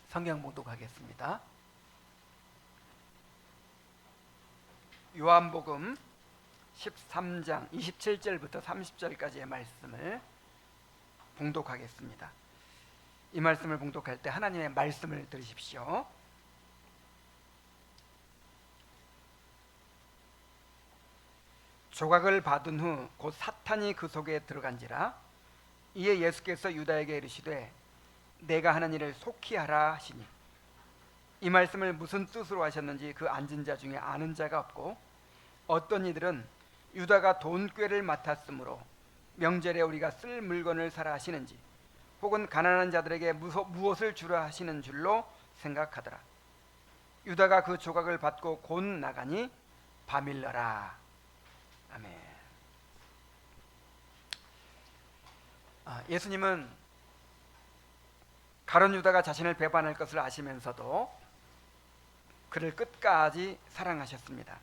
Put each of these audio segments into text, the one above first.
성경 봉독하겠습니다. 요한복음 13장 27절부터 30절까지의 말씀을 봉독하겠습니다. 이 말씀을 봉독할 때 하나님의 말씀을 들으십시오. 조각을 받은 후 곧 사탄이 그 속에 들어간지라. 이에 예수께서 유다에게 이르시되 내가 하는 일을 속히 하라 하시니, 이 말씀을 무슨 뜻으로 하셨는지 그 앉은 자 중에 아는 자가 없고, 어떤 이들은 유다가 돈꾀를 맡았으므로 명절에 우리가 쓸 물건을 사라 하시는지, 혹은 가난한 자들에게 무엇을 주라 하시는 줄로 생각하더라. 유다가 그 조각을 받고 곧 나가니 밤일러라. 아멘. 예수님은 가룟 유다가 자신을 배반할 것을 아시면서도 그를 끝까지 사랑하셨습니다.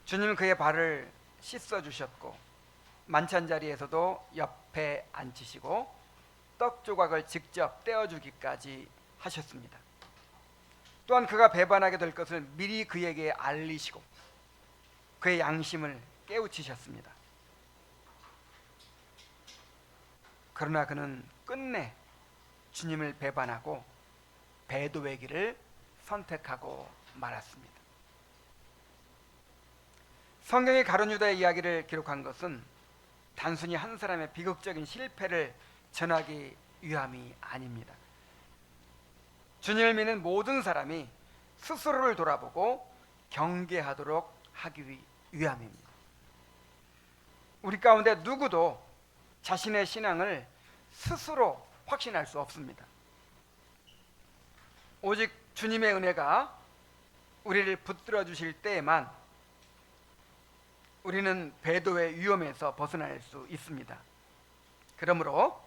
주님은 그의 발을 씻어주셨고, 만찬 자리에서도 옆에 앉히시고 떡 조각을 직접 떼어주기까지 하셨습니다. 또한 그가 배반하게 될 것을 미리 그에게 알리시고 그의 양심을 깨우치셨습니다. 그러나 그는 끝내 주님을 배반하고 배도의 길을 선택하고 말았습니다. 성경이 가룟 유다의 이야기를 기록한 것은 단순히 한 사람의 비극적인 실패를 전하기 위함이 아닙니다. 주님을 믿는 모든 사람이 스스로를 돌아보고 경계하도록 하기 위함입니다. 우리 가운데 누구도 자신의 신앙을 스스로 확신할 수 없습니다. 오직 주님의 은혜가 우리를 붙들어 주실 때에만 우리는 배도의 위험에서 벗어날 수 있습니다. 그러므로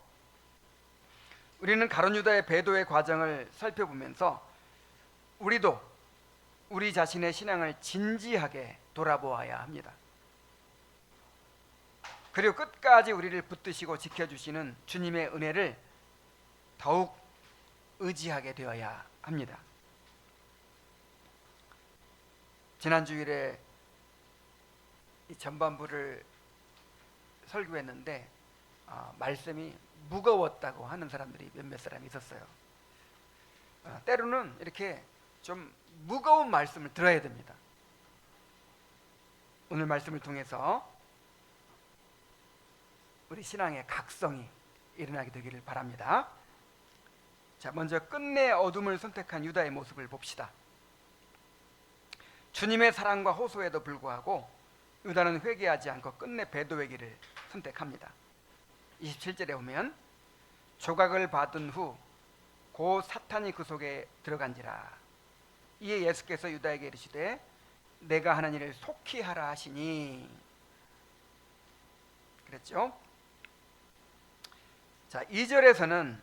우리는 가룟 유다의 배도의 과정을 살펴보면서 우리도 우리 자신의 신앙을 진지하게 돌아보아야 합니다. 그리고 끝까지 우리를 붙드시고 지켜주시는 주님의 은혜를 더욱 의지하게 되어야 합니다. 지난 주일에 이 전반부를 설교했는데 말씀이 무거웠다고 하는 사람들이 몇몇 사람이 있었어요. 때로는 이렇게 좀 무거운 말씀을 들어야 됩니다. 오늘 말씀을 통해서 우리 신앙의 각성이 일어나게 되기를 바랍니다. 자, 먼저 끝내 어둠을 선택한 유다의 모습을 봅시다. 주님의 사랑과 호소에도 불구하고 유다는 회개하지 않고 끝내 배도의 길을 선택합니다. 27절에 보면 조각을 받은 후 곧 사탄이 그 속에 들어간지라. 이에 예수께서 유다에게 이르시되 내가 하는 일을 속히 하라 하시니. 그랬죠? 자, 2절에서는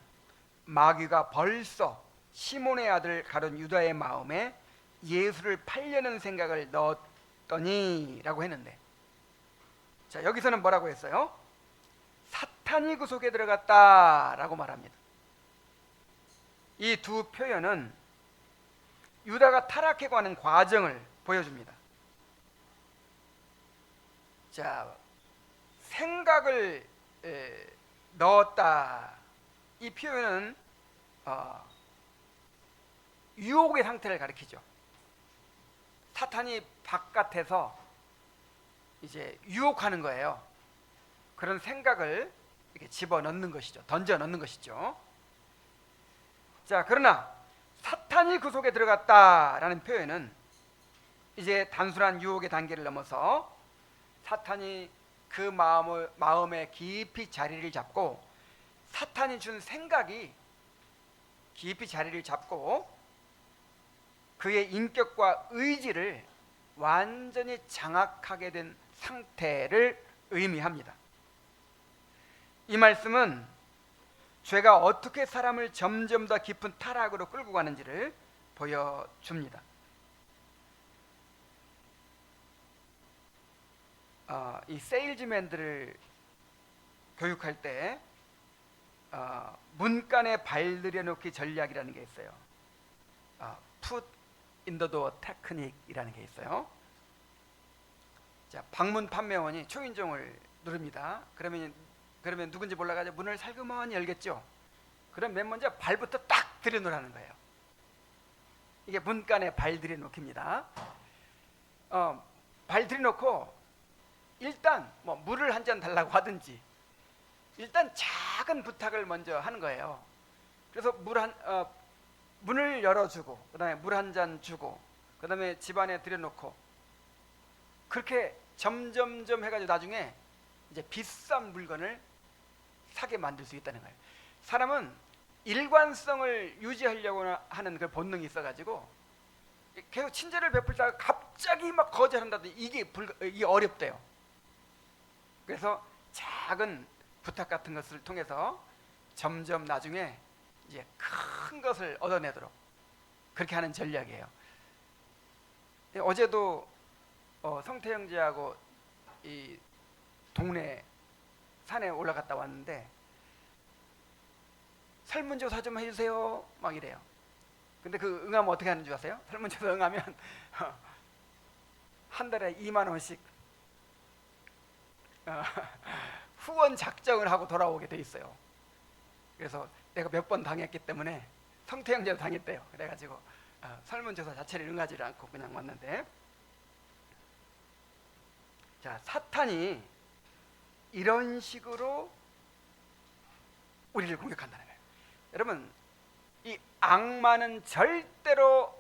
마귀가 벌써 시몬의 아들 가룟 유다의 마음에 예수를 팔려는 생각을 넣었더니 라고 했는데, 자, 여기서는 뭐라고 했어요? 사탄이 그 속에 들어갔다 라고 말합니다. 이 두 표현은 유다가 타락해가는 과정을 보여줍니다. 자, 생각을 넣었다, 이 표현은 유혹의 상태를 가리키죠. 사탄이 바깥에서 이제 유혹하는 거예요. 그런 생각을 이렇게 집어넣는 것이죠. 던져 넣는 것이죠. 자, 그러나 사탄이 그 속에 들어갔다라는 표현은 이제 단순한 유혹의 단계를 넘어서 사탄이 그 마음에 깊이 자리를 잡고, 사탄이 준 생각이 깊이 자리를 잡고 그의 인격과 의지를 완전히 장악하게 된 상태를 의미합니다. 이 말씀은 죄가 어떻게 사람을 점점 더 깊은 타락으로 끌고 가는지를 보여줍니다. 이 세일즈맨들을 교육할 때 문간에 발 들여놓기 전략이라는 게 있어요. Put in the door 테크닉이라는 게 있어요. 자, 방문 판매원이 초인종을 누릅니다. 그러면 누군지 몰라가지고 문을 살그머니 열겠죠. 그럼 맨 먼저 발부터 딱 들여놓으라는 거예요. 이게 문간에 발 들여놓기입니다. 발 들여놓고 일단 뭐 물을 한 잔 달라고 하든지 일단 작은 부탁을 먼저 하는 거예요. 그래서 문을 열어주고 그다음에 물 한 잔 주고 그다음에 집 안에 들여놓고 그렇게 점점점 해가지고 나중에 이제 비싼 물건을 사게 만들 수 있다는 거예요. 사람은 일관성을 유지하려고 하는 그 본능이 있어가지고 계속 친절을 베풀다가 갑자기 막 거절한다든지 이게 어렵대요. 그래서 작은 부탁 같은 것을 통해서 점점 나중에 이제 큰 것을 얻어내도록 그렇게 하는 전략이에요. 어제도 성태 형제하고 이 동네 산에 올라갔다 왔는데 설문조사 좀 해주세요 막 이래요. 근데 그 응하면 어떻게 하는 줄 아세요? 설문조사 응하면 한 달에 2만 원씩 후원 작정을 하고 돌아오게 돼 있어요. 그래서 내가 몇 번 당했기 때문에 성태 형제도 당했대요. 그래가지고 설문조사 자체를 응하지를 않고 그냥 왔는데, 자, 사탄이 이런 식으로 우리를 공격한다는 거예요. 여러분, 이 악마는 절대로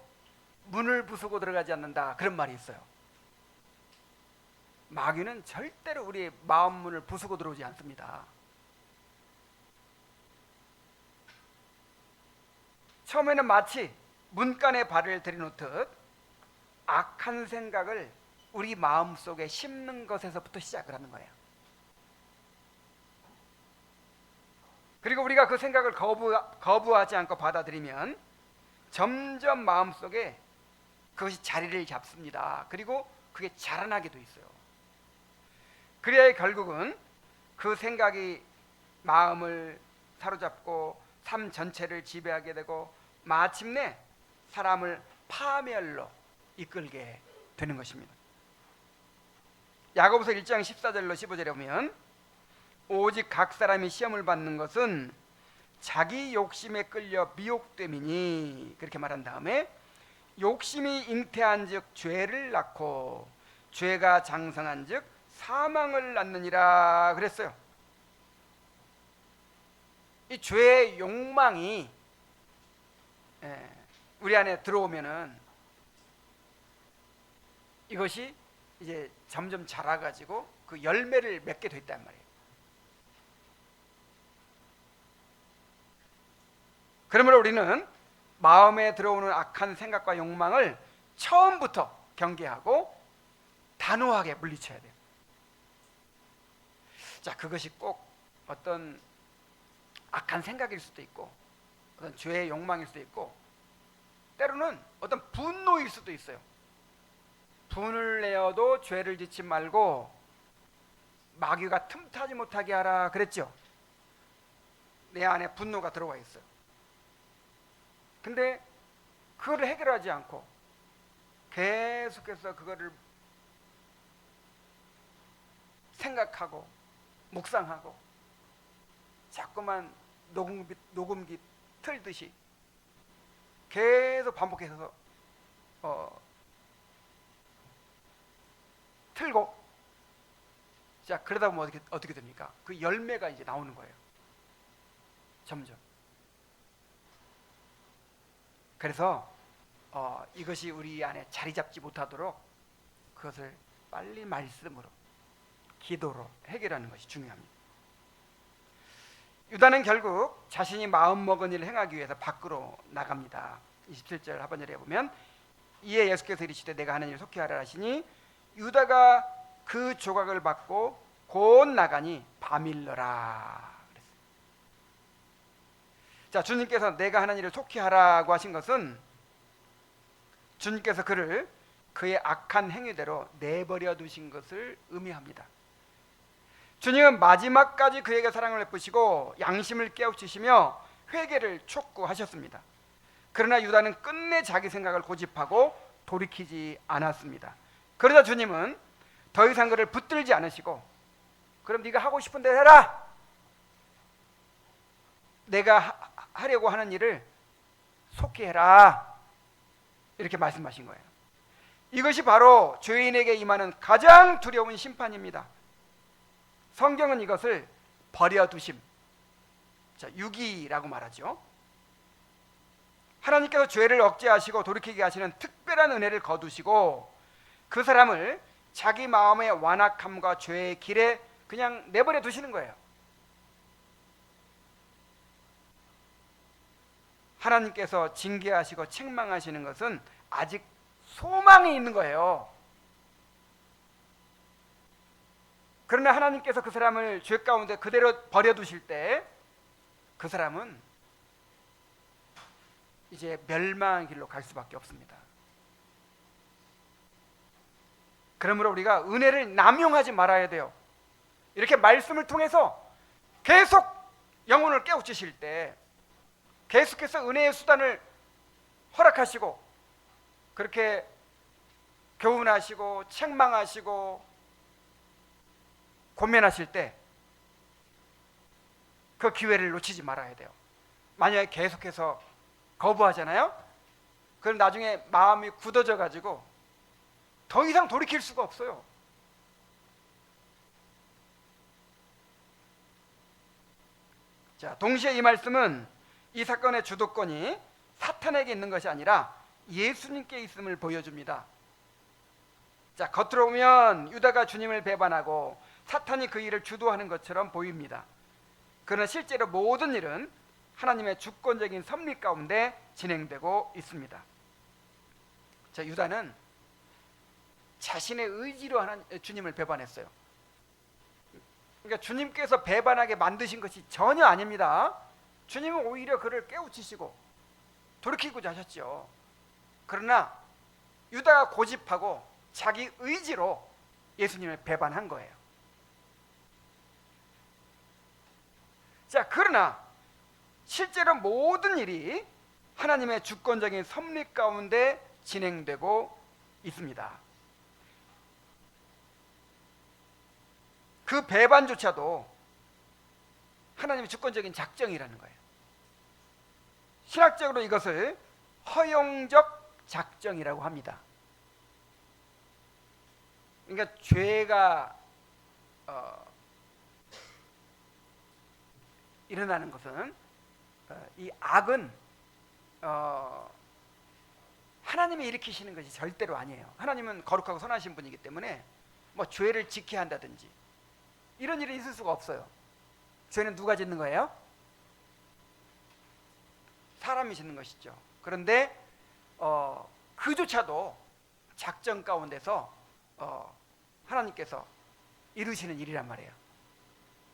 문을 부수고 들어가지 않는다, 그런 말이 있어요. 마귀는 절대로 우리의 마음 문을 부수고 들어오지 않습니다. 처음에는 마치 문간에 발을 들여놓듯 악한 생각을 우리 마음속에 심는 것에서부터 시작을 하는 거예요. 그리고 우리가 그 생각을 거부하지 않고 받아들이면 점점 마음속에 그것이 자리를 잡습니다. 그리고 그게 자라나게 돼 있어요. 그래야 결국은 그 생각이 마음을 사로잡고 삶 전체를 지배하게 되고 마침내 사람을 파멸로 이끌게 되는 것입니다. 야고보서 1장 14절로 15절에 보면 오직 각 사람이 시험을 받는 것은 자기 욕심에 끌려 미혹됨이니, 그렇게 말한 다음에 욕심이 잉태한 즉 죄를 낳고 죄가 장성한 즉 사망을 낳느니라 그랬어요. 이 죄의 욕망이 우리 안에 들어오면은 이것이 이제 점점 자라가지고 그 열매를 맺게 됐단 말이에요. 그러므로 우리는 마음에 들어오는 악한 생각과 욕망을 처음부터 경계하고 단호하게 물리쳐야 돼요. 자, 그것이 꼭 어떤 악한 생각일 수도 있고 어떤 죄의 욕망일 수도 있고 때로는 어떤 분노일 수도 있어요. 분을 내어도 죄를 짓지 말고 마귀가 틈타지 못하게 하라 그랬죠. 내 안에 분노가 들어와 있어요. 근데 그거를 해결하지 않고 계속해서 그거를 생각하고 묵상하고 자꾸만 녹음기 틀듯이 계속 반복해서 틀고, 자, 그러다 보면 어떻게 됩니까? 그 열매가 이제 나오는 거예요. 점점. 그래서 이것이 우리 안에 자리 잡지 못하도록 그것을 빨리 말씀으로, 기도로 해결하는 것이 중요합니다. 유다는 결국 자신이 마음먹은 일을 행하기 위해서 밖으로 나갑니다. 27절 하반절에 보면 이에 예수께서 이르시되 내가 하는 일을 속히 하라 하시니 유다가 그 조각을 받고 곧 나가니 밤일러라 그랬어요. 자, 주님께서 내가 하는 일을 속히 하라고 하신 것은 주님께서 그를 그의 악한 행위대로 내버려 두신 것을 의미합니다. 주님은 마지막까지 그에게 사랑을 베푸시고 양심을 깨우치시며 회개를 촉구하셨습니다. 그러나 유다는 끝내 자기 생각을 고집하고 돌이키지 않았습니다. 그러자 주님은 더 이상 그를 붙들지 않으시고, 그럼 네가 하고 싶은 대로 해라. 내가 하려고 하는 일을 속히 해라. 이렇게 말씀하신 거예요. 이것이 바로 죄인에게 임하는 가장 두려운 심판입니다. 성경은 이것을 버려두심, 유기라고 말하죠. 하나님께서 죄를 억제하시고 돌이키게 하시는 특별한 은혜를 거두시고 그 사람을 자기 마음의 완악함과 죄의 길에 그냥 내버려 두시는 거예요. 하나님께서 징계하시고 책망하시는 것은 아직 소망이 있는 거예요. 그러나 하나님께서 그 사람을 죄 가운데 그대로 버려두실 때 그 사람은 이제 멸망의 길로 갈 수밖에 없습니다. 그러므로 우리가 은혜를 남용하지 말아야 돼요. 이렇게 말씀을 통해서 계속 영혼을 깨우치실 때 계속해서 은혜의 수단을 허락하시고 그렇게 교훈하시고 책망하시고 권면하실 때 그 기회를 놓치지 말아야 돼요. 만약에 계속해서 거부하잖아요. 그럼 나중에 마음이 굳어져 가지고 더 이상 돌이킬 수가 없어요. 자, 동시에 이 말씀은 이 사건의 주도권이 사탄에게 있는 것이 아니라 예수님께 있음을 보여줍니다. 자, 겉으로 보면 유다가 주님을 배반하고 사탄이 그 일을 주도하는 것처럼 보입니다. 그러나 실제로 모든 일은 하나님의 주권적인 섭리 가운데 진행되고 있습니다. 자, 유다는 자신의 의지로 주님을 배반했어요. 그러니까 주님께서 배반하게 만드신 것이 전혀 아닙니다. 주님은 오히려 그를 깨우치시고 돌이키고자 하셨죠. 그러나 유다가 고집하고 자기 의지로 예수님을 배반한 거예요. 자, 그러나 실제로 모든 일이 하나님의 주권적인 섭리 가운데 진행되고 있습니다. 그 배반조차도 하나님의 주권적인 작정이라는 거예요. 신학적으로 이것을 허용적 작정이라고 합니다. 그러니까 죄가 일어나는 것은 이 악은 하나님이 일으키시는 것이 절대로 아니에요. 하나님은 거룩하고 선하신 분이기 때문에 뭐 죄를 지켜야 한다든지 이런 일이 있을 수가 없어요. 죄는 누가 짓는 거예요? 사람이 짓는 것이죠. 그런데 그조차도 작정 가운데서 하나님께서 이루시는 일이란 말이에요.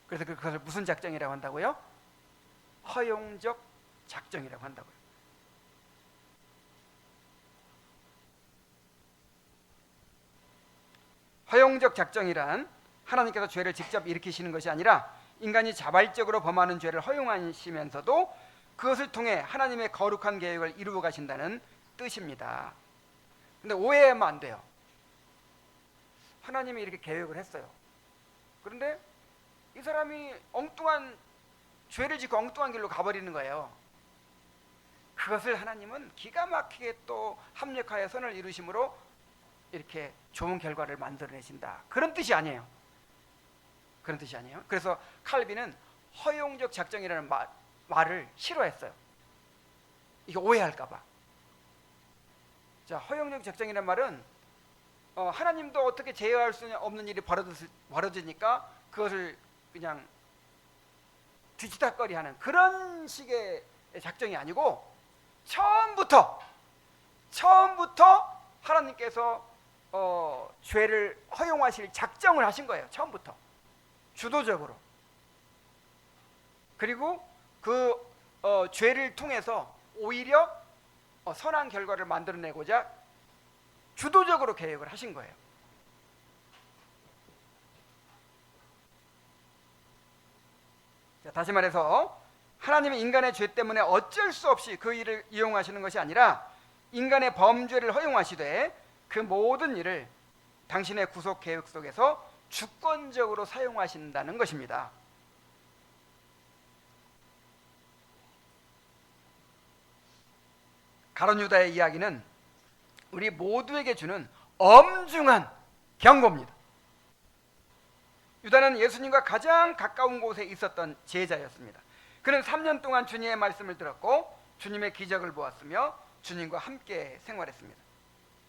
그래서 그것을 무슨 작정이라고 한다고요? 허용적 작정이라고 한다고요. 허용적 작정이란 하나님께서 죄를 직접 일으키시는 것이 아니라 인간이 자발적으로 범하는 죄를 허용하시면서도 그것을 통해 하나님의 거룩한 계획을 이루어 가신다는 뜻입니다. 근데 오해하면 안 돼요. 하나님이 이렇게 계획을 했어요. 그런데 이 사람이 엉뚱한 죄를 짓고 엉뚱한 길로 가버리는 거예요. 그것을 하나님은 기가 막히게 또 합력하여 선을 이루심으로 이렇게 좋은 결과를 만들어내신다. 그런 뜻이 아니에요. 그런 뜻이 아니에요. 그래서 칼빈은 허용적 작정이라는 말을 싫어했어요. 이게 오해할까봐. 자, 허용적 작정이라는 말은 하나님도 어떻게 제어할 수 없는 일이 벌어지니까 그것을 그냥 뒤치다거리하는 그런 식의 작정이 아니고 처음부터 하나님께서 죄를 허용하실 작정을 하신 거예요. 처음부터 주도적으로. 그리고 그 죄를 통해서 오히려 선한 결과를 만들어내고자 주도적으로 계획을 하신 거예요. 자, 다시 말해서 하나님은 인간의 죄 때문에 어쩔 수 없이 그 일을 이용하시는 것이 아니라 인간의 범죄를 허용하시되 그 모든 일을 당신의 구속 계획 속에서 주권적으로 사용하신다는 것입니다. 가룟 유다의 이야기는 우리 모두에게 주는 엄중한 경고입니다. 유다는 예수님과 가장 가까운 곳에 있었던 제자였습니다. 그는 3년 동안 주님의 말씀을 들었고 주님의 기적을 보았으며 주님과 함께 생활했습니다.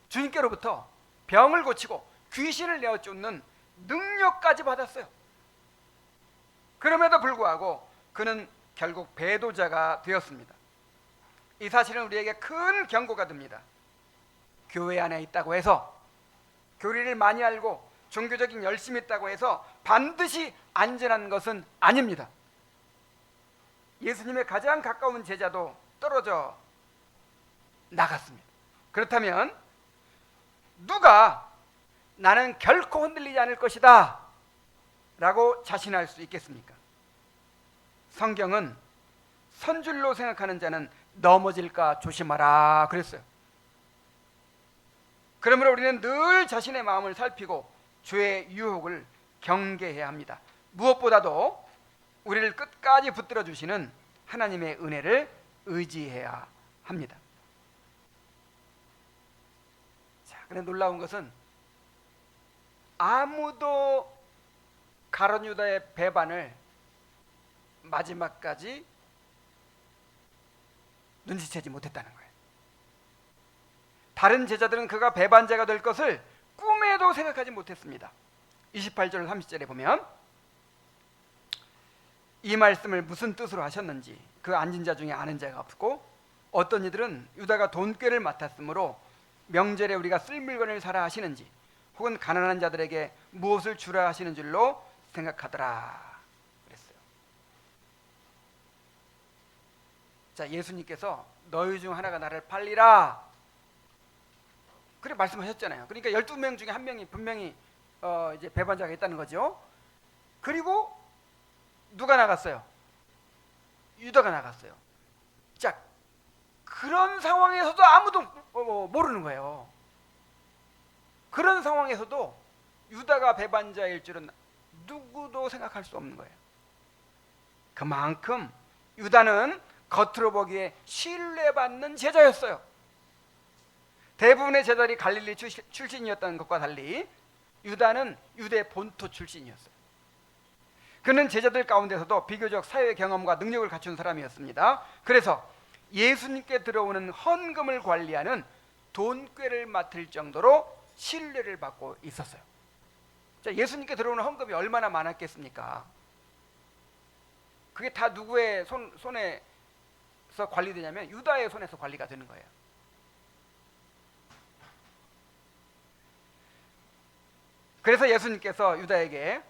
주님께로부터 병을 고치고 귀신을 내어 쫓는 능력까지 받았어요. 그럼에도 불구하고 그는 결국 배도자가 되었습니다. 이 사실은 우리에게 큰 경고가 됩니다. 교회 안에 있다고 해서, 교리를 많이 알고 종교적인 열심이 있다고 해서 반드시 안전한 것은 아닙니다. 예수님의 가장 가까운 제자도 떨어져 나갔습니다. 그렇다면 누가 나는 결코 흔들리지 않을 것이다 라고 자신할 수 있겠습니까? 성경은 선줄로 생각하는 자는 넘어질까 조심하라 그랬어요. 그러므로 우리는 늘 자신의 마음을 살피고 죄의 유혹을 경계해야 합니다. 무엇보다도 우리를 끝까지 붙들어 주시는 하나님의 은혜를 의지해야 합니다. 자, 그런데 놀라운 것은 아무도 가룟 유다의 배반을 마지막까지 눈치채지 못했다는 거예요. 다른 제자들은 그가 배반자가 될 것을 꿈에도 생각하지 못했습니다. 28절 30절에 보면 이 말씀을 무슨 뜻으로 하셨는지 그 앉은 자 중에 아는 자가 없고 어떤 이들은 유다가 돈꾀를 맡았으므로 명절에 우리가 쓸 물건을 사라 하시는지 혹은 가난한 자들에게 무엇을 주라 하시는 줄로 생각하더라 그랬어요. 자, 예수님께서 너희 중 하나가 나를 팔리라 그래 말씀하셨잖아요. 그러니까 12명 중에 한 명이 분명히 이제 배반자가 있다는 거죠. 그리고 누가 나갔어요? 유다가 나갔어요. 자, 그런 상황에서도 아무도 모르는 거예요. 그런 상황에서도 유다가 배반자일 줄은 누구도 생각할 수 없는 거예요. 그만큼 유다는 겉으로 보기에 신뢰받는 제자였어요. 대부분의 제자들이 갈릴리 출신이었던 것과 달리 유다는 유대 본토 출신이었어요. 그는 제자들 가운데서도 비교적 사회 경험과 능력을 갖춘 사람이었습니다. 그래서 예수님께 들어오는 헌금을 관리하는 돈꾀를 맡을 정도로 신뢰를 받고 있었어요. 자, 예수님께 들어오는 헌금이 얼마나 많았겠습니까? 그게 다 누구의 손에서 관리되냐면 유다의 손에서 관리가 되는 거예요. 그래서 예수님께서 유다에게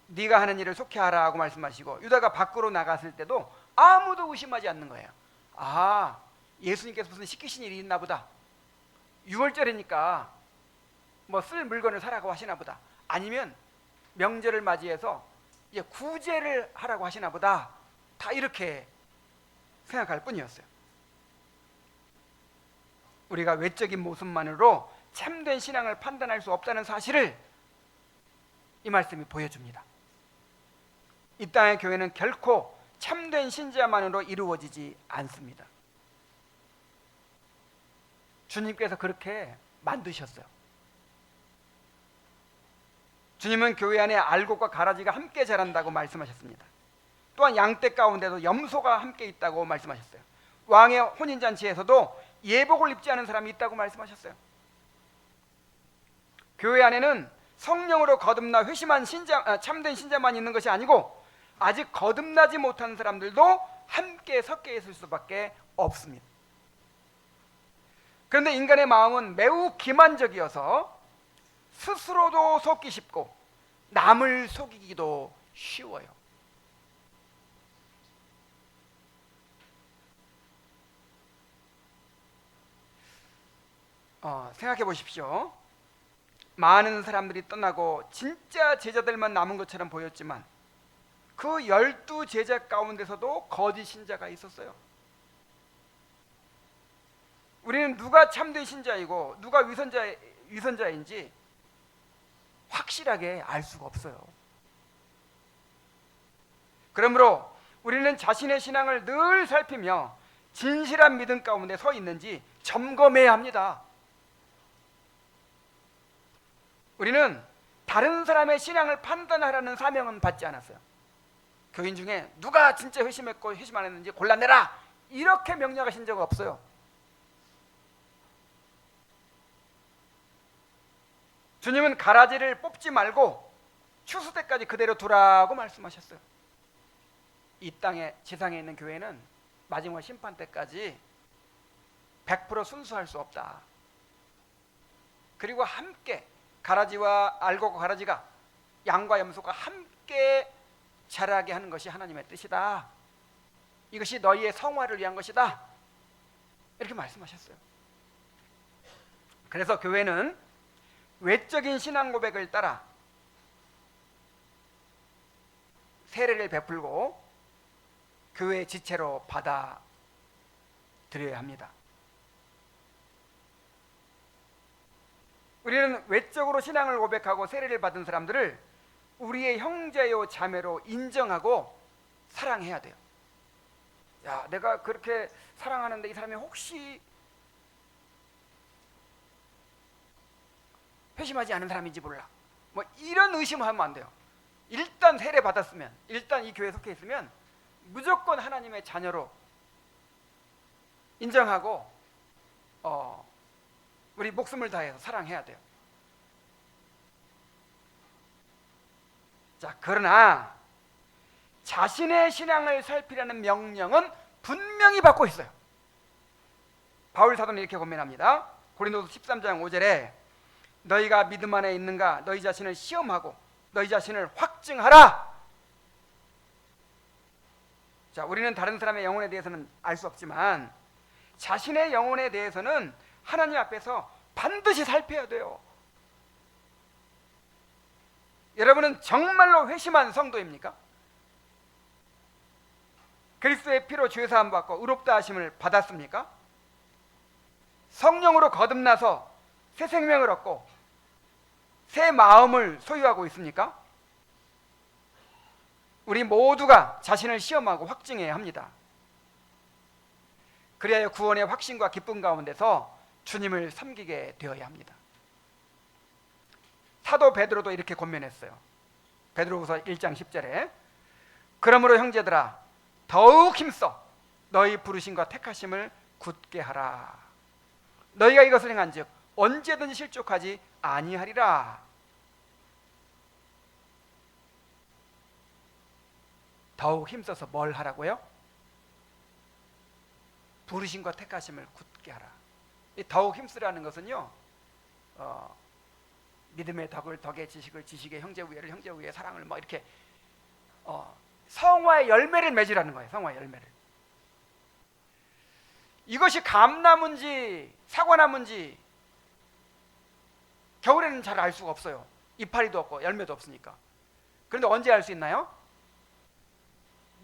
네가 하는 일을 속히 하라 하고 말씀하시고 유다가 밖으로 나갔을 때도 아무도 의심하지 않는 거예요. 아, 예수님께서 무슨 시키신 일이 있나 보다. 6월절이니까 뭐 쓸 물건을 사라고 하시나 보다. 아니면 명절을 맞이해서 이제 구제를 하라고 하시나 보다. 다 이렇게 생각할 뿐이었어요. 우리가 외적인 모습만으로 참된 신앙을 판단할 수 없다는 사실을 이 말씀이 보여줍니다. 이 땅의 교회는 결코 참된 신자만으로 이루어지지 않습니다. 주님께서 그렇게 만드셨어요. 주님은 교회 안에 알곡과 가라지가 함께 자란다고 말씀하셨습니다. 또한 양떼 가운데도 염소가 함께 있다고 말씀하셨어요. 왕의 혼인잔치에서도 예복을 입지 않은 사람이 있다고 말씀하셨어요. 교회 안에는 성령으로 거듭나 회심한 참된 신자만 있는 것이 아니고 아직 거듭나지 못한 사람들도 함께 섞여 있을 수밖에 없습니다. 그런데 인간의 마음은 매우 기만적이어서 스스로도 속기 쉽고 남을 속이기도 쉬워요. 생각해 보십시오. 많은 사람들이 떠나고 진짜 제자들만 남은 것처럼 보였지만 그 12제자 가운데서도 거짓 신자가 있었어요. 우리는 누가 참된 신자이고 누가 위선자인지 확실하게 알 수가 없어요. 그러므로 우리는 자신의 신앙을 늘 살피며 진실한 믿음 가운데 서 있는지 점검해야 합니다. 우리는 다른 사람의 신앙을 판단하라는 사명은 받지 않았어요. 교인 중에 누가 진짜 회심했고 회심 안 했는지 골라내라 이렇게 명령하신 적 없어요. 주님은 가라지를 뽑지 말고 추수 때까지 그대로 두라고 말씀하셨어요. 이 땅에 지상에 있는 교회는 마지막 심판 때까지 100% 순수할 수 없다. 그리고 함께 가라지와 알곡과 가라지가 양과 염소가 함께 자라게 하는 것이 하나님의 뜻이다. 이것이 너희의 성화를 위한 것이다. 이렇게 말씀하셨어요. 그래서 교회는 외적인 신앙 고백을 따라 세례를 베풀고 교회의 지체로 받아들여야 합니다. 우리는 외적으로 신앙을 고백하고 세례를 받은 사람들을 우리의 형제요 자매로 인정하고 사랑해야 돼요. 야, 내가 그렇게 사랑하는데 이 사람이 혹시 회심하지 않은 사람인지 몰라. 뭐 이런 의심을 하면 안 돼요. 일단 세례 받았으면, 일단 이 교회에 속해 있으면 무조건 하나님의 자녀로 인정하고 우리 목숨을 다해서 사랑해야 돼요. 자, 그러나 자신의 신앙을 살피라는 명령은 분명히 받고 있어요. 바울 사도는 이렇게 권면합니다. 고린도서 13장 5절에 너희가 믿음 안에 있는가 너희 자신을 시험하고 너희 자신을 확증하라. 자, 우리는 다른 사람의 영혼에 대해서는 알 수 없지만 자신의 영혼에 대해서는 하나님 앞에서 반드시 살펴야 돼요. 여러분은 정말로 회심한 성도입니까? 그리스도의 피로 죄 사함 받고 의롭다 하심을 받았습니까? 성령으로 거듭나서 새 생명을 얻고 새 마음을 소유하고 있습니까? 우리 모두가 자신을 시험하고 확증해야 합니다. 그래야 구원의 확신과 기쁨 가운데서 주님을 섬기게 되어야 합니다. 사도 베드로도 이렇게 권면했어요. 베드로후서 1장 10절에 그러므로 형제들아 더욱 힘써 너희 부르심과 택하심을 굳게 하라. 너희가 이것을 행한즉 언제든지 실족하지 아니하리라. 더욱 힘써서 뭘 하라고요? 부르심과 택하심을 굳게 하라. 이 더욱 힘쓰라는 것은요, 믿음의 덕의 지식을 지식의 형제 우애를 형제 우애의 사랑을 뭐 이렇게 성화의 열매를 맺으라는 거예요. 성화의 열매를. 이것이 감나무인지 사과나무인지 겨울에는 잘 알 수가 없어요. 이파리도 없고 열매도 없으니까. 그런데 언제 알 수 있나요?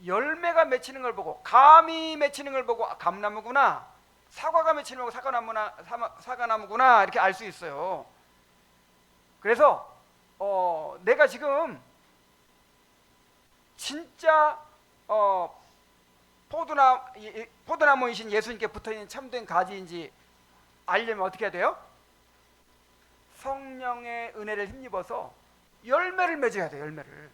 열매가 맺히는 걸 보고, 감이 맺히는 걸 보고 감나무구나, 사과가 맺히는 걸 보고 사과나무구나 이렇게 알 수 있어요. 그래서 내가 지금 진짜 포도나무이신 예수님께 붙어있는 참된 가지인지 알려면 어떻게 해야 돼요? 성령의 은혜를 힘입어서 열매를 맺어야 돼요. 열매를.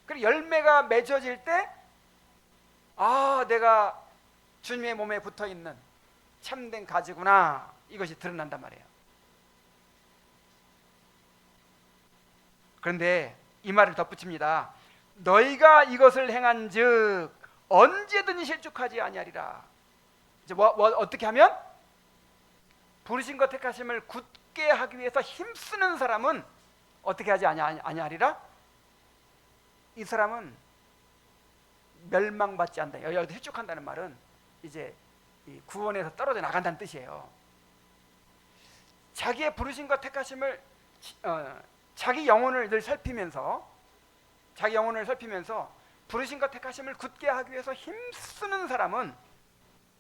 그리고 열매가 맺어질 때 내가 주님의 몸에 붙어있는 참된 가지구나, 이것이 드러난단 말이에요. 그런데 이 말을 덧붙입니다. 너희가 이것을 행한즉 언제든지 실족하지 아니하리라. 이제 어떻게 하면? 부르심과 택하심을 굳게 하기 위해서 힘쓰는 사람은 어떻게 하지 아니하리라? 이 사람은 멸망받지 않는다. 여기서 실족한다는 말은 이제 이 구원에서 떨어져 나간다는 뜻이에요. 자기의 부르심과 택하심을 자기 영혼을 늘 살피면서 자기 영혼을 살피면서 부르심과 택하심을 굳게 하기 위해서 힘쓰는 사람은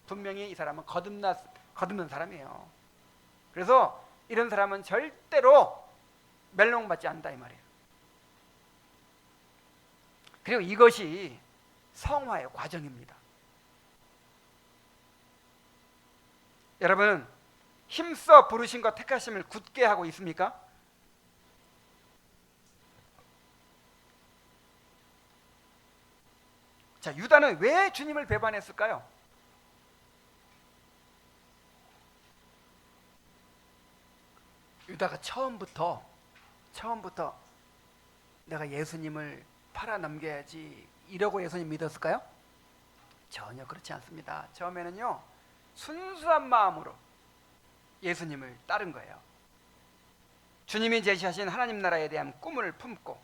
분명히 이 사람은 거듭난 사람이에요. 그래서 이런 사람은 절대로 멸롱받지 않는다 이 말이에요. 그리고 이것이 성화의 과정입니다. 여러분, 힘써 부르심과 택하심을 굳게 하고 있습니까? 자, 유다는 왜 주님을 배반했을까요? 유다가 처음부터 내가 예수님을 팔아넘겨야지 이러고 예수님 믿었을까요? 전혀 그렇지 않습니다. 처음에는요, 순수한 마음으로 예수님을 따른 거예요. 주님이 제시하신 하나님 나라에 대한 꿈을 품고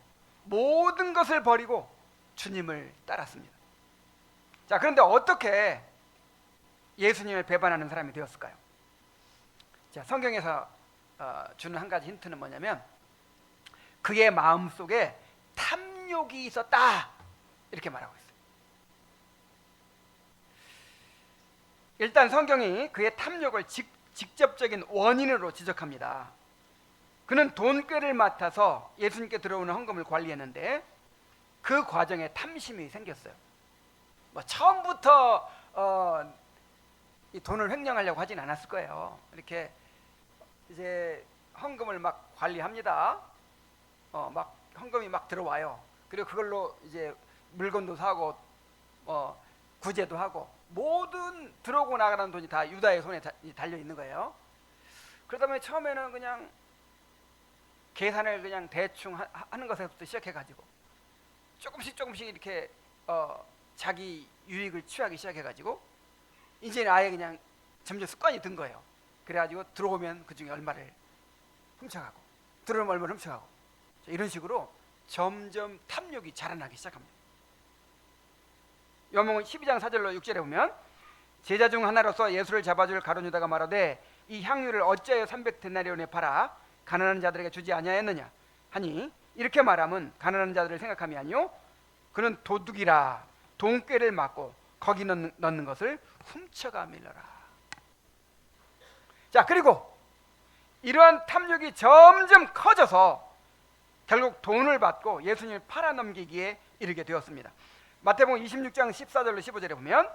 모든 것을 버리고 주님을 따랐습니다. 자, 그런데 어떻게 예수님을 배반하는 사람이 되었을까요? 자, 성경에서 주는 한 가지 힌트는 뭐냐면 그의 마음속에 탐욕이 있었다 이렇게 말하고 있어요. 일단 성경이 그의 탐욕을 직접적인 원인으로 지적합니다. 그는 돈꾀를 맡아서 예수님께 들어오는 헌금을 관리했는데 그 과정에 탐심이 생겼어요. 뭐 처음부터 이 돈을 횡령하려고 하진 않았을 거예요. 이렇게 이제 헌금을 막 관리합니다. 막 헌금이 막 들어와요. 그리고 그걸로 이제 물건도 사고 구제도 하고 모든 들어오고 나가는 돈이 다 유다의 손에 달려 있는 거예요. 그러다 보니 처음에는 그냥 계산을 그냥 대충 하는 것에서부터 시작해가지고 조금씩 이렇게 자기 유익을 취하기 시작해가지고 이제는 아예 그냥 점점 습관이 든 거예요. 그래가지고 들어오면 그 중에 얼마를 훔쳐가고 들어오면 얼마를 훔쳐가고 이런 식으로 점점 탐욕이 자라나기 시작합니다. 요한복음 12장 4절로 6절에 보면 제자 중 하나로서 예수를 잡아줄 가룟 유다가 말하되 이 향유를 어찌하여 300데나리온에 팔아 가난한 자들에게 주지 아니하였느냐 하니 이렇게 말하면 가난한 자들을 생각함이 아니요 그는 도둑이라 돈꾀를 맞고 거기 넣는 것을 훔쳐가밀러라. 자, 그리고 이러한 탐욕이 점점 커져서 결국 돈을 받고 예수님을 팔아넘기기에 이르게 되었습니다. 마태복음 26장 14절로 15절에 보면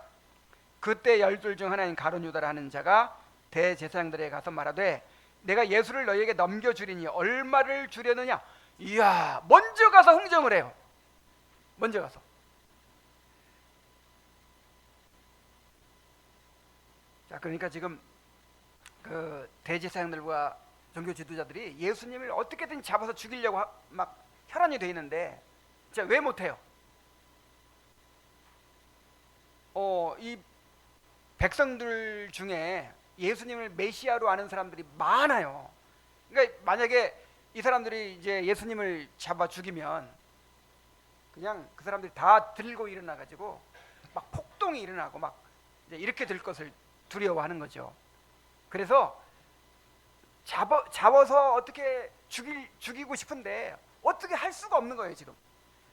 그때 12 중 하나인 가룟 유다라 하는 자가 대제사장들에게 가서 말하되 내가 예수를 너희에게 넘겨주리니 얼마를 주려느냐. 이야, 먼저 가서 흥정을 해요. 먼저 가서. 자, 그러니까 지금 그 대제사장들과 종교 지도자들이 예수님을 어떻게든 잡아서 죽이려고 막 혈안이 돼 있는데 자, 왜 못해요? 이 백성들 중에 예수님을 메시아로 아는 사람들이 많아요. 그러니까 만약에 이 사람들이 이제 예수님을 잡아 죽이면 그냥 그 사람들이 다 들고 일어나 가지고 막 폭동이 일어나고 막 이제 이렇게 될 것을 두려워하는 거죠. 그래서 잡아서 어떻게 죽이고 싶은데 어떻게 할 수가 없는 거예요. 지금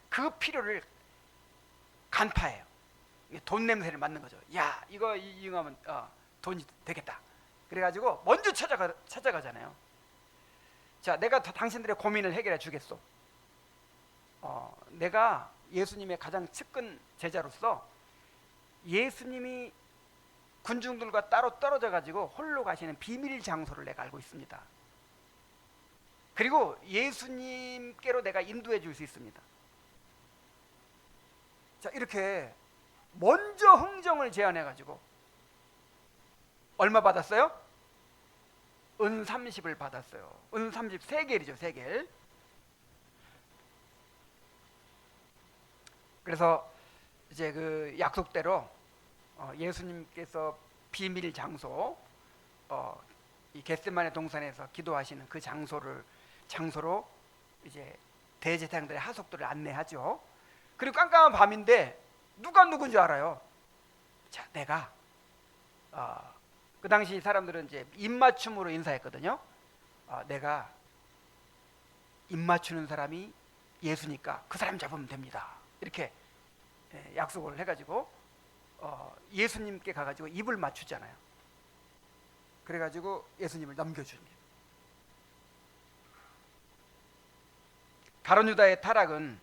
그 필요를 간파해요. 돈 냄새를 맡는 거죠. 야, 이거 이용하면 돈이 되겠다. 그래가지고 먼저 찾아가잖아요. 자, 내가 당신들의 고민을 해결해 주겠소. 내가 예수님의 가장 측근 제자로서 예수님이 군중들과 따로 떨어져 가지고 홀로 가시는 비밀 장소를 내가 알고 있습니다. 그리고 예수님께로 내가 인도해 줄 수 있습니다. 자, 이렇게 먼저 흥정을 제안해 가지고 얼마 받았어요? 은 30을 받았어요. 은 30 세겔이죠, 세겔. 그래서 이제 그 약속대로 예수님께서 비밀 장소 이 겟세마네 동산에서 기도하시는 그 장소로 이제 대제사장들의 하속들을 안내하죠. 그리고 깜깜한 밤인데 누가 누군지 알아요. 자, 내가 그 당시 사람들은 이제 입맞춤으로 인사했거든요. 내가 입맞추는 사람이 예수니까 그 사람 잡으면 됩니다. 이렇게 약속을 해가지고 예수님께 가가지고 입을 맞추잖아요. 그래가지고 예수님을 넘겨줍니다. 가룟 유다의 타락은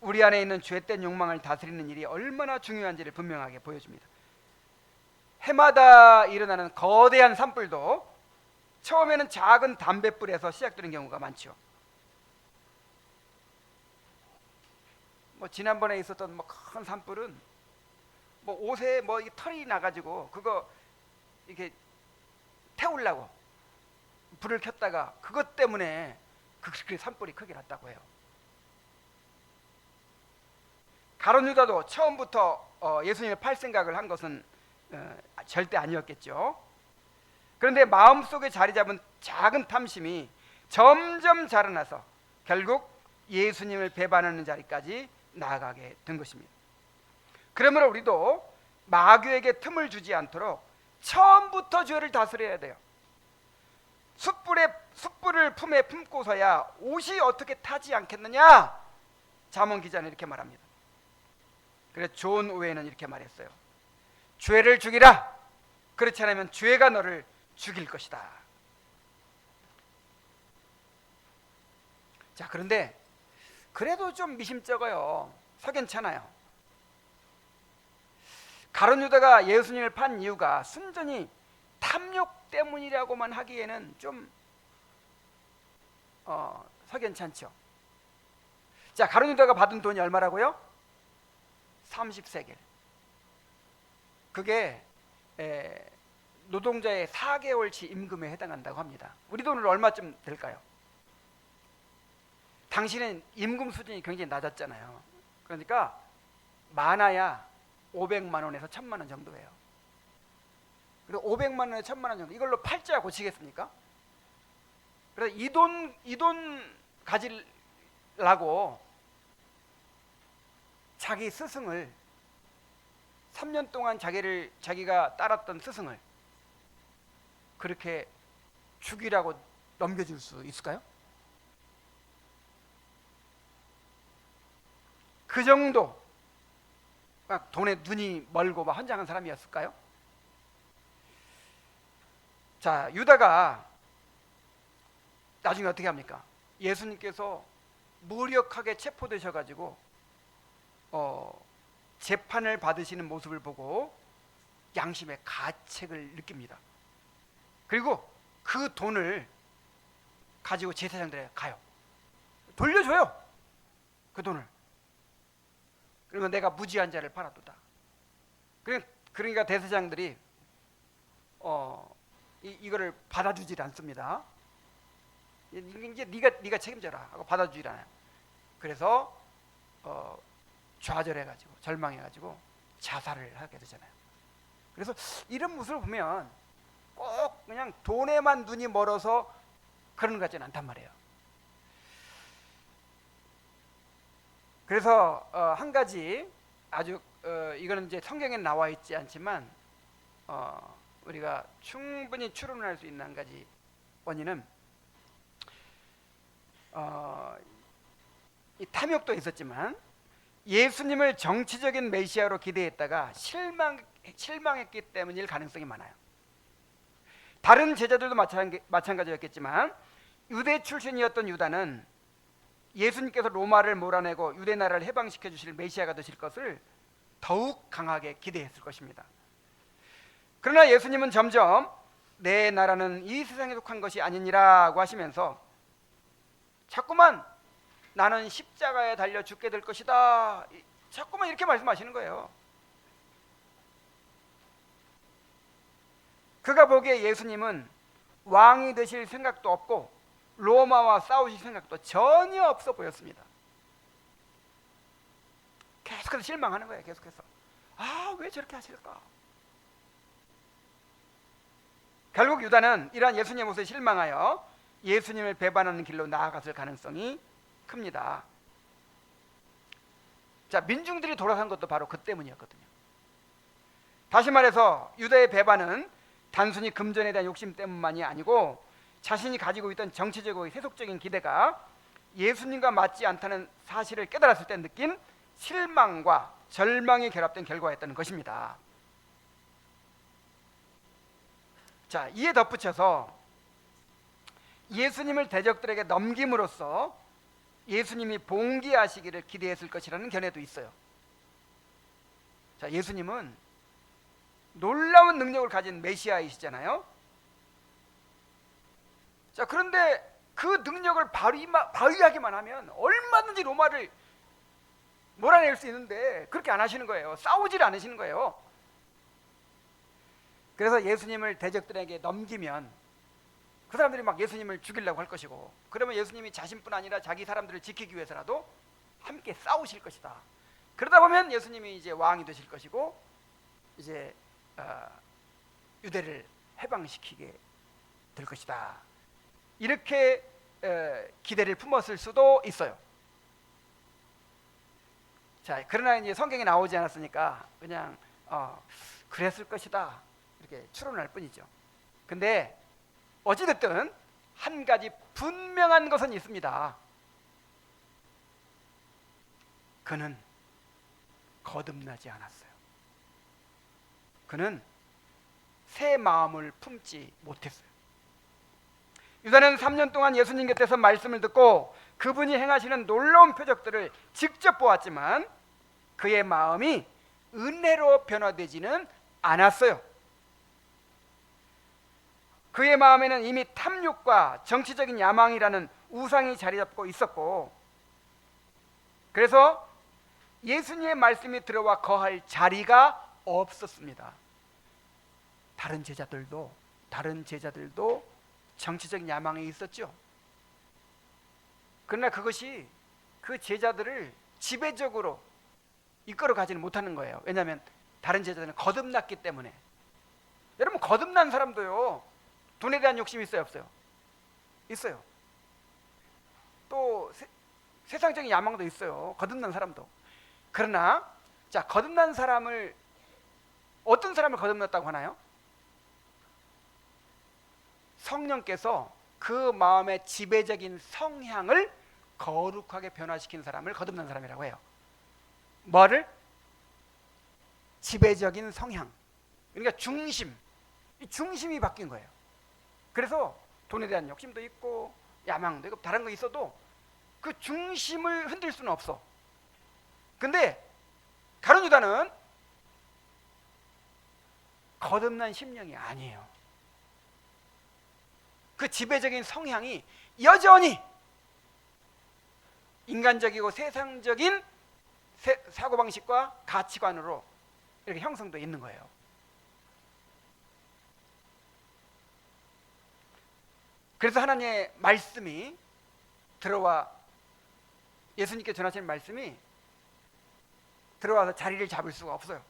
우리 안에 있는 죄된 욕망을 다스리는 일이 얼마나 중요한지를 분명하게 보여줍니다. 해마다 일어나는 거대한 산불도 처음에는 작은 담뱃불에서 시작되는 경우가 많죠. 지난번에 있었던 큰 산불은 옷에 이 털이 나가지고 그거 이렇게 태우려고 불을 켰다가 그것 때문에 그렇게 산불이 크게 났다고 해요. 가룟 유다도 처음부터 예수님을 팔 생각을 한 것은 절대 아니었겠죠. 그런데 마음속에 자리 잡은 작은 탐심이 점점 자라나서 결국 예수님을 배반하는 자리까지 나아가게 된 것입니다. 그러므로 우리도 마귀에게 틈을 주지 않도록 처음부터 죄를 다스려야 돼요. 숯불을 품에 품고서야 옷이 어떻게 타지 않겠느냐? 잠언 기자는 이렇게 말합니다. 그래서 존 오웨는 이렇게 말했어요. 죄를 죽이라. 그렇지 않으면 죄가 너를 죽일 것이다. 자, 그런데 그래도 좀 미심쩍어요. 석연찮아요. 가룟 유다가 예수님을 판 이유가 순전히 탐욕 때문이라고만 하기에는 좀 석연찮죠. 자, 가룟 유다가 받은 돈이 얼마라고요? 30세겔. 그게 노동자의 4개월치 임금에 해당한다고 합니다. 우리 돈으로 얼마쯤 될까요? 당시는 임금 수준이 굉장히 낮았잖아요. 그러니까 많아야 500만 원에서 1000만 원 정도예요. 그리고 500만 원에 1000만 원 정도, 이걸로 팔자 고치겠습니까? 그래서 이 돈 가지려고 자기 스승을 3년 동안 자기가 따랐던 스승을 그렇게 죽이라고 넘겨줄 수 있을까요? 그 정도 막 돈에 눈이 멀고 막 헌장한 사람이었을까요? 자, 유다가 나중에 어떻게 합니까? 예수님께서 무력하게 체포되셔가지고 재판을 받으시는 모습을 보고 양심의 가책을 느낍니다. 그리고 그 돈을 가지고 제사장들에 가요. 돌려줘요. 그 돈을. 그러면 내가 무지한 자를 팔아두다. 그러니까 대제사장들이 이거를 받아주질 않습니다. 이제 네가 책임져라 하고 받아주질 않아요. 그래서 좌절해가지고 절망해가지고 자살을 하게 되잖아요. 그래서 이런 모습을 보면 꼭 그냥 돈에만 눈이 멀어서 그런 것 같지는 않단 말이에요. 그래서 한 가지 아주 이거는 이제 성경에 나와 있지 않지만 우리가 충분히 추론할 수 있는 한 가지 원인은 이 탐욕도 있었지만 예수님을 정치적인 메시아로 기대했다가 실망했기 때문일 가능성이 많아요. 다른 제자들도 마찬가지였겠지만 유대 출신이었던 유다는 예수님께서 로마를 몰아내고 유대 나라를 해방시켜 주실 메시아가 되실 것을 더욱 강하게 기대했을 것입니다. 그러나 예수님은 점점 내 나라는 이 세상에 속한 것이 아니니라고 하시면서 자꾸만 나는 십자가에 달려 죽게 될 것이다, 자꾸만 이렇게 말씀하시는 거예요. 그가 보기에 예수님은 왕이 되실 생각도 없고 로마와 싸우실 생각도 전혀 없어 보였습니다. 계속해서 실망하는 거예요. 계속해서 왜 저렇게 하실까? 결국 유다는 이러한 예수님의 모습에 실망하여 예수님을 배반하는 길로 나아갔을 가능성이 큽니다. 자, 민중들이 돌아선 것도 바로 그 때문이었거든요. 다시 말해서 유다의 배반은 단순히 금전에 대한 욕심 때문만이 아니고 자신이 가지고 있던 정치적이고 세속적인 기대가 예수님과 맞지 않다는 사실을 깨달았을 때 느낀 실망과 절망이 결합된 결과였다는 것입니다. 자, 이에 덧붙여서 예수님을 대적들에게 넘김으로써 예수님이 봉기하시기를 기대했을 것이라는 견해도 있어요. 자, 예수님은 놀라운 능력을 가진 메시아이시잖아요. 자, 그런데 그 능력을 발휘하기만 하면 얼마든지 로마를 몰아낼 수 있는데 그렇게 안 하시는 거예요. 싸우질 않으시는 거예요. 그래서 예수님을 대적들에게 넘기면 그 사람들이 막 예수님을 죽이려고 할 것이고, 그러면 예수님이 자신뿐 아니라 자기 사람들을 지키기 위해서라도 함께 싸우실 것이다. 그러다 보면 예수님이 이제 왕이 되실 것이고 이제 유대를 해방시키게 될 것이다. 이렇게 기대를 품었을 수도 있어요. 자, 그러나 이제 성경에 나오지 않았으니까 그냥 그랬을 것이다 이렇게 추론할 뿐이죠. 근데 어찌됐든 한 가지 분명한 것은 있습니다. 그는 거듭나지 않았어요. 그는 새 마음을 품지 못했어요. 유다는 3년 동안 예수님 곁에서 말씀을 듣고 그분이 행하시는 놀라운 표적들을 직접 보았지만 그의 마음이 은혜로 변화되지는 않았어요. 그의 마음에는 이미 탐욕과 정치적인 야망이라는 우상이 자리 잡고 있었고, 그래서 예수님의 말씀이 들어와 거할 자리가 없었습니다. 다른 제자들도 정치적인 야망이 있었죠. 그러나 그것이 그 제자들을 지배적으로 이끌어 가지는 못하는 거예요. 왜냐하면 다른 제자들은 거듭났기 때문에. 여러분, 거듭난 사람도요 돈에 대한 욕심이 있어요, 없어요? 있어요. 또 세상적인 야망도 있어요, 거듭난 사람도. 그러나 자, 거듭난 사람을, 어떤 사람을 거듭났다고 하나요? 성령께서 그 마음의 지배적인 성향을 거룩하게 변화시킨 사람을 거듭난 사람이라고 해요. 뭐를? 지배적인 성향. 그러니까 이 중심이 바뀐 거예요. 그래서 돈에 대한 욕심도 있고 야망도 있고 다른 거 있어도 그 중심을 흔들 수는 없어. 근데 가룟 유다는 거듭난 심령이 아니에요. 그 지배적인 성향이 여전히 인간적이고 세상적인 사고방식과 가치관으로 이렇게 형성되어 있는 거예요. 그래서 하나님의 말씀이 들어와, 예수님께 전하시는 말씀이 들어와서 자리를 잡을 수가 없어요.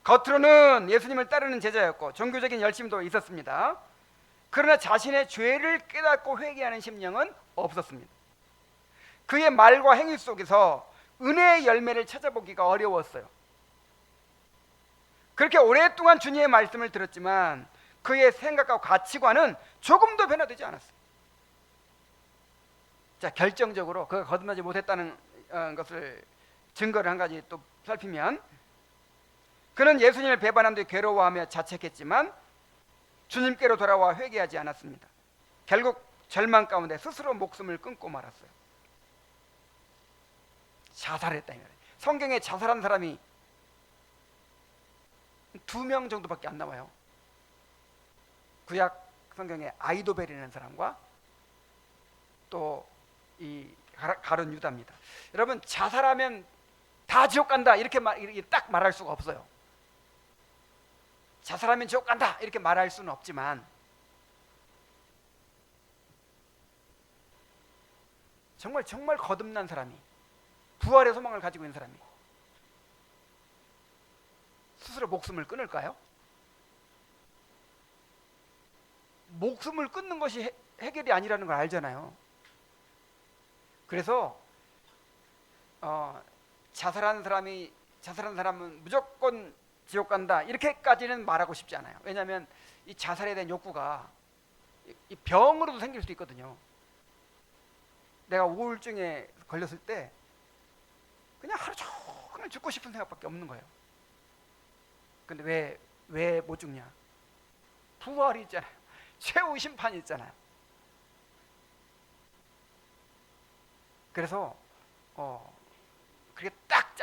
겉으로는 예수님을 따르는 제자였고 종교적인 열심도 있었습니다. 그러나 자신의 죄를 깨닫고 회개하는 심령은 없었습니다. 그의 말과 행위 속에서 은혜의 열매를 찾아보기가 어려웠어요. 그렇게 오랫동안 주님의 말씀을 들었지만 그의 생각과 가치관은 조금도 변화되지 않았어요. 자, 결정적으로 그가 거듭나지 못했다는 것을 증거를 한 가지 또 살피면, 그는 예수님을 배반한 뒤 괴로워하며 자책했지만 주님께로 돌아와 회개하지 않았습니다. 결국 절망 가운데 스스로 목숨을 끊고 말았어요. 자살했다 이 말이에요. 성경에 자살한 사람이 2명 정도밖에 안 나와요. 구약 성경에 아이도벨이라는 사람과 또 이 가룟 유다입니다. 여러분, 자살하면 다 지옥 간다 이렇게 딱 말할 수가 없어요. 자살하면 지옥 간다 이렇게 말할 수는 없지만 정말 거듭난 사람이, 부활의 소망을 가지고 있는 사람이 스스로 목숨을 끊을까요? 목숨을 끊는 것이 해결이 아니라는 걸 알잖아요. 그래서 자살한 사람은 무조건 지옥 간다 이렇게까지는 말하고 싶지 않아요. 왜냐하면 이 자살에 대한 욕구가 이 병으로도 생길 수도 있거든요. 내가 우울증에 걸렸을 때 그냥 하루 종일 죽고 싶은 생각밖에 없는 거예요. 근데 왜 못 죽냐? 부활이 있잖아요. 최후 심판이 있잖아요. 그래서 그렇게 딱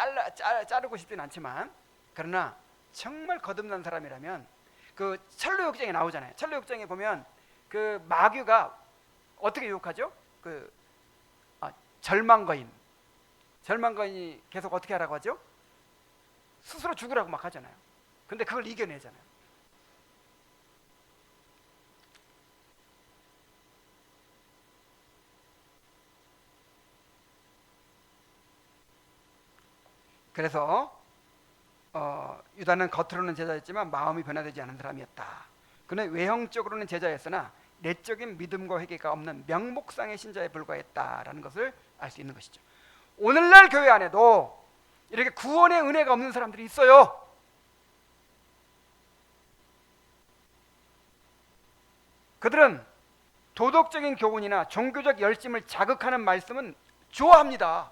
자르고 싶지는 않지만, 그러나 정말 거듭난 사람이라면, 그 철로역정에 나오잖아요. 철로역정에 보면 그 마귀가 어떻게 유혹하죠? 절망거인이 계속 어떻게 하라고 하죠? 스스로 죽으라고 막 하잖아요. 근데 그걸 이겨내잖아요. 그래서 유다는 겉으로는 제자였지만 마음이 변화되지 않은 사람이었다. 그는 외형적으로는 제자였으나 내적인 믿음과 회개가 없는 명목상의 신자에 불과했다라는 것을 알 수 있는 것이죠. 오늘날 교회 안에도 이렇게 구원의 은혜가 없는 사람들이 있어요. 그들은 도덕적인 교훈이나 종교적 열심을 자극하는 말씀은 좋아합니다.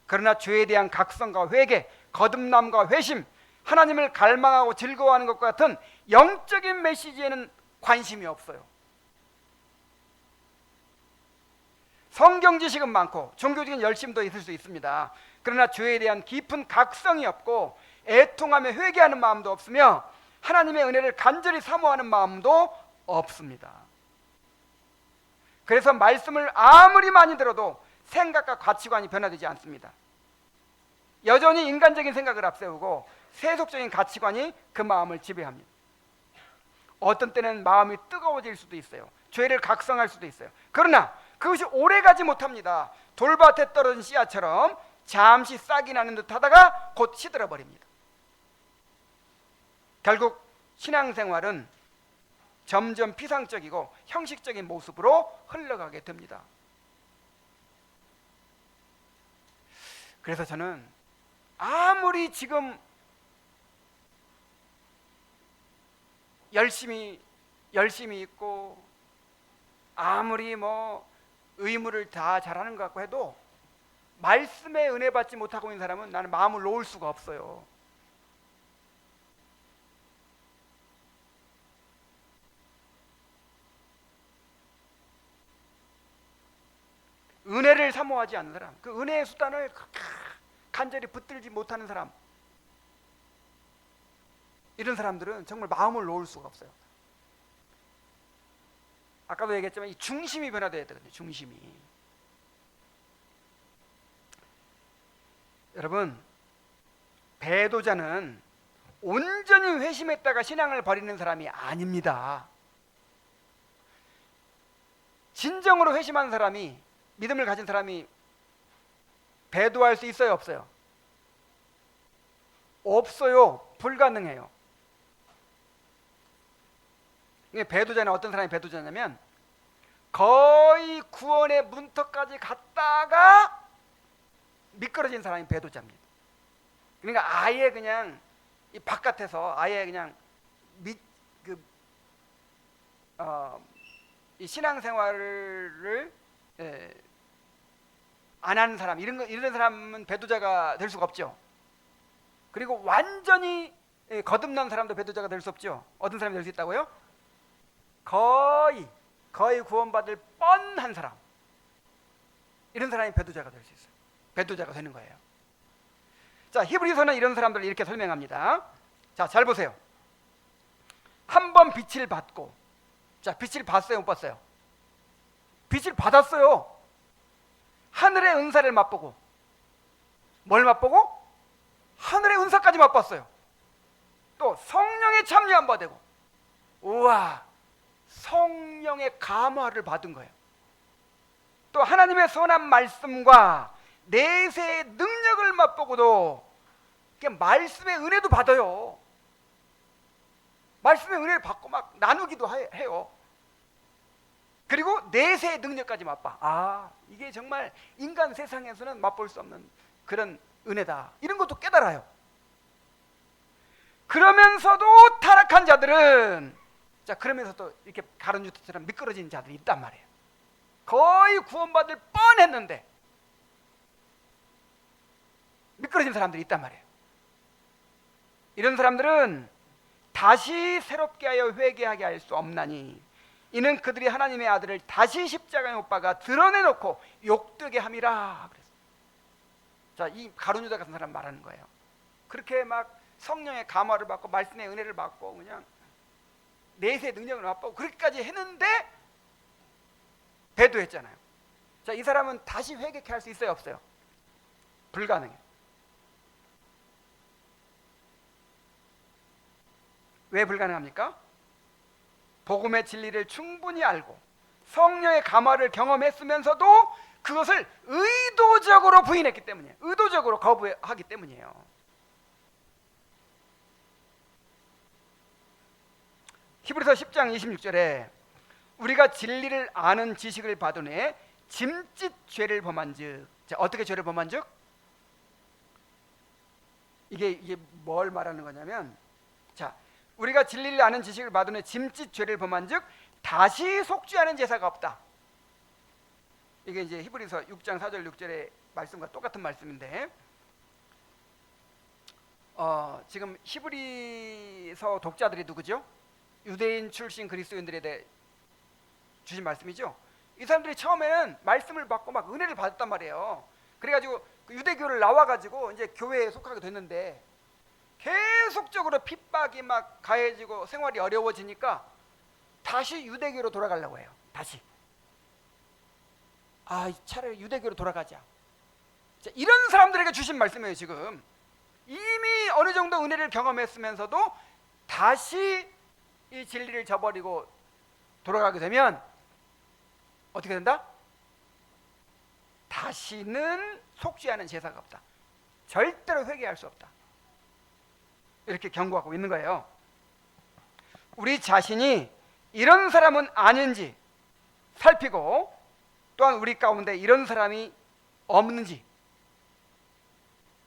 그러나 죄에 대한 각성과 회개, 거듭남과 회심, 하나님을 갈망하고 즐거워하는 것과 같은 영적인 메시지에는 관심이 없어요. 성경 지식은 많고 종교적인 열심도 있을 수 있습니다. 그러나 죄에 대한 깊은 각성이 없고 애통하며 회개하는 마음도 없으며 하나님의 은혜를 간절히 사모하는 마음도 없습니다. 그래서 말씀을 아무리 많이 들어도 생각과 가치관이 변화되지 않습니다. 여전히 인간적인 생각을 앞세우고 세속적인 가치관이 그 마음을 지배합니다. 어떤 때는 마음이 뜨거워질 수도 있어요. 죄를 각성할 수도 있어요. 그러나 그것이 오래가지 못합니다. 돌밭에 떨어진 씨앗처럼 잠시 싹이 나는 듯 하다가 곧 시들어 버립니다. 결국 신앙생활은 점점 피상적이고 형식적인 모습으로 흘러가게 됩니다. 그래서 저는 아무리 지금 열심히 있고 아무리 의무를 다 잘하는 것 같고 해도 말씀에 은혜 받지 못하고 있는 사람은 나는 마음을 놓을 수가 없어요. 은혜를 사모하지 않는 사람, 그 은혜의 수단을 간절히 붙들지 못하는 사람, 이런 사람들은 정말 마음을 놓을 수가 없어요. 아까도 얘기했지만 이 중심이 변화돼야 되거든요. 중심이. 여러분, 배도자는 온전히 회심했다가 신앙을 버리는 사람이 아닙니다. 진정으로 회심한 사람이, 믿음을 가진 사람이 배도할 수 있어요, 없어요? 없어요. 불가능해요. 배도자는 어떤 사람이 배도자냐면 거의 구원의 문턱까지 갔다가 미끄러진 사람이 배도자입니다. 그러니까 아예 그냥 이 바깥에서 아예 그냥 이 신앙생활을 안 하는 사람, 이런 사람은 배도자가 될 수가 없죠. 그리고 완전히 거듭난 사람도 배도자가 될 수 없죠. 어떤 사람이 될 수 있다고요? 거의 구원받을 뻔한 사람, 이런 사람이 배도자가 될 수 있어요. 배도자가 되는 거예요. 자, 히브리서는 이런 사람들을 이렇게 설명합니다. 자, 잘 보세요. 한 번 빛을 받고, 자, 빛을 봤어요, 못 봤어요? 빛을 받았어요. 하늘의 은사를 맛보고, 뭘 맛보고? 하늘의 은사까지 맛봤어요. 또 성령의 참여한 바 되고, 우와, 성령의 감화를 받은 거예요. 또 하나님의 선한 말씀과 내세의 능력을 맛보고도 말씀의 은혜도 받아요. 말씀의 은혜를 받고 막 나누기도 해요. 그리고 내세의 능력까지 맛봐. 아, 이게 정말 인간 세상에서는 맛볼 수 없는 그런 은혜다, 이런 것도 깨달아요. 그러면서도 타락한 자들은, 자, 그러면서도 이렇게 가룟유다처럼 미끄러진 자들이 있단 말이에요. 거의 구원받을 뻔했는데 미끄러진 사람들이 있단 말이에요. 이런 사람들은 다시 새롭게 하여 회개하게 할 수 없나니 이는 그들이 하나님의 아들을 다시 십자가에 못 박아 드러내놓고 욕되게 함이라 그랬어요. 자, 이 가룟 유다 같은 사람 말하는 거예요. 그렇게 막 성령의 감화를 받고 말씀의 은혜를 받고 그냥 내세 능력을 맛보고 그렇게까지 했는데 배도했잖아요. 자, 이 사람은 다시 회개케 할 수 있어요, 없어요? 불가능해요. 왜 불가능합니까? 복음의 진리를 충분히 알고 성령의 감화를 경험했으면서도 그것을 의도적으로 부인했기 때문이에요. 의도적으로 거부하기 때문이에요. 히브리서 10장 26절에 우리가 진리를 아는 지식을 받은 후에 짐짓 죄를 범한즉, 자, 어떻게 죄를 범한즉? 이게 뭘 말하는 거냐면, 자, 우리가 진리를 아는 지식을 받은 후에 짐짓 죄를 범한즉 다시 속죄하는 제사가 없다. 이게 이제 히브리서 6장 4절 6절의 말씀과 똑같은 말씀인데, 지금 히브리서 독자들이 누구죠? 유대인 출신 그리스도인들에 대해 주신 말씀이죠. 이 사람들이 처음에는 말씀을 받고 막 은혜를 받았단 말이에요. 그래가지고 그 유대교를 나와가지고 이제 교회에 속하게 됐는데 계속적으로 핍박이 막 가해지고 생활이 어려워지니까 다시 유대교로 돌아가려고 해요. 다시. 차라리 유대교로 돌아가자. 자, 이런 사람들에게 주신 말씀이에요. 지금 이미 어느 정도 은혜를 경험했으면서도 다시 이 진리를 저버리고 돌아가게 되면 어떻게 된다? 다시는 속죄하는 제사가 없다. 절대로 회개할 수 없다. 이렇게 경고하고 있는 거예요. 우리 자신이 이런 사람은 아닌지 살피고 또한 우리 가운데 이런 사람이 없는지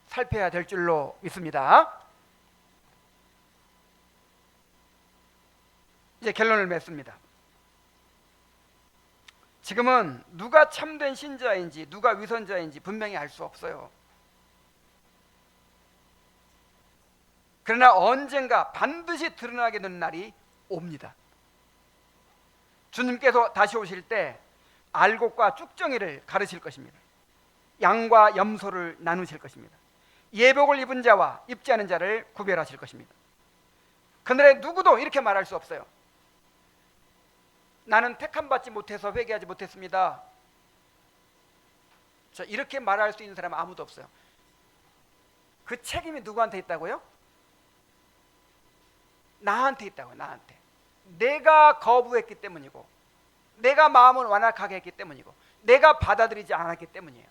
살펴야 될 줄로 믿습니다. 이제 결론을 맺습니다. 지금은 누가 참된 신자인지 누가 위선자인지 분명히 알 수 없어요. 그러나 언젠가 반드시 드러나게 되는 날이 옵니다. 주님께서 다시 오실 때 알곡과 쭉정이를 가르칠 것입니다. 양과 염소를 나누실 것입니다. 예복을 입은 자와 입지 않은 자를 구별하실 것입니다. 그날에 누구도 이렇게 말할 수 없어요. 나는 택함받지 못해서 회개하지 못했습니다. 자, 이렇게 말할 수 있는 사람은 아무도 없어요. 그 책임이 누구한테 있다고요? 나한테 있다고요. 나한테. 내가 거부했기 때문이고 내가 마음을 완악하게 했기 때문이고 내가 받아들이지 않았기 때문이에요.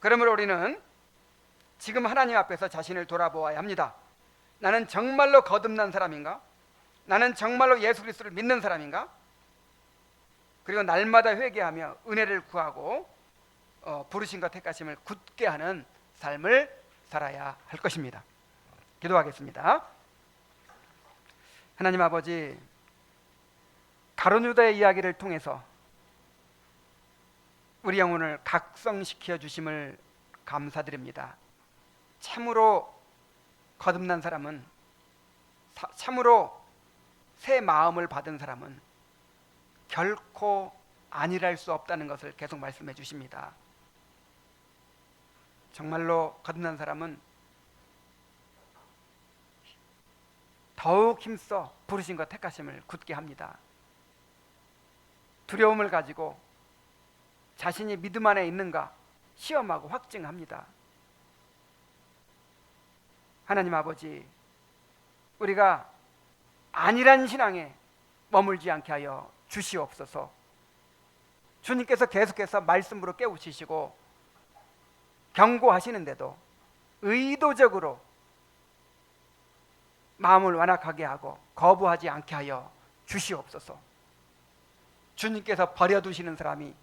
그러므로 우리는 지금 하나님 앞에서 자신을 돌아보아야 합니다. 나는 정말로 거듭난 사람인가? 나는 정말로 예수 그리스도를 믿는 사람인가? 그리고 날마다 회개하며 은혜를 구하고 부르심과 택하심을 굳게 하는 삶을 살아야 할 것입니다. 기도하겠습니다. 하나님 아버지, 가룟 유다의 이야기를 통해서 우리 영혼을 각성시켜 주심을 감사드립니다. 참으로 거듭난 사람은, 참으로 새 마음을 받은 사람은 결코 아니랄 수 없다는 것을 계속 말씀해 주십니다. 정말로 거듭난 사람은 더욱 힘써 부르심과 택하심을 굳게 합니다. 두려움을 가지고 자신이 믿음 안에 있는가 시험하고 확증합니다. 하나님 아버지, 우리가 안일한 신앙에 머물지 않게 하여 주시옵소서. 주님께서 계속해서 말씀으로 깨우치시고 경고하시는데도 의도적으로 마음을 완악하게 하고 거부하지 않게 하여 주시옵소서. 주님께서 버려두시는 사람이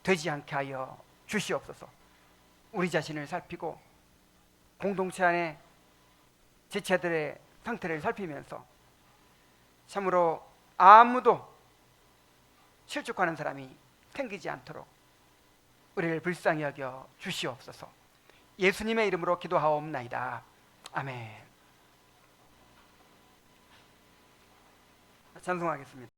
되지 않게 하여 주시옵소서. 우리 자신을 살피고 공동체 안에 지체들의 상태를 살피면서 참으로 아무도 실족하는 사람이 생기지 않도록 우리를 불쌍히 여겨 주시옵소서. 예수님의 이름으로 기도하옵나이다. 아멘. 찬송하겠습니다.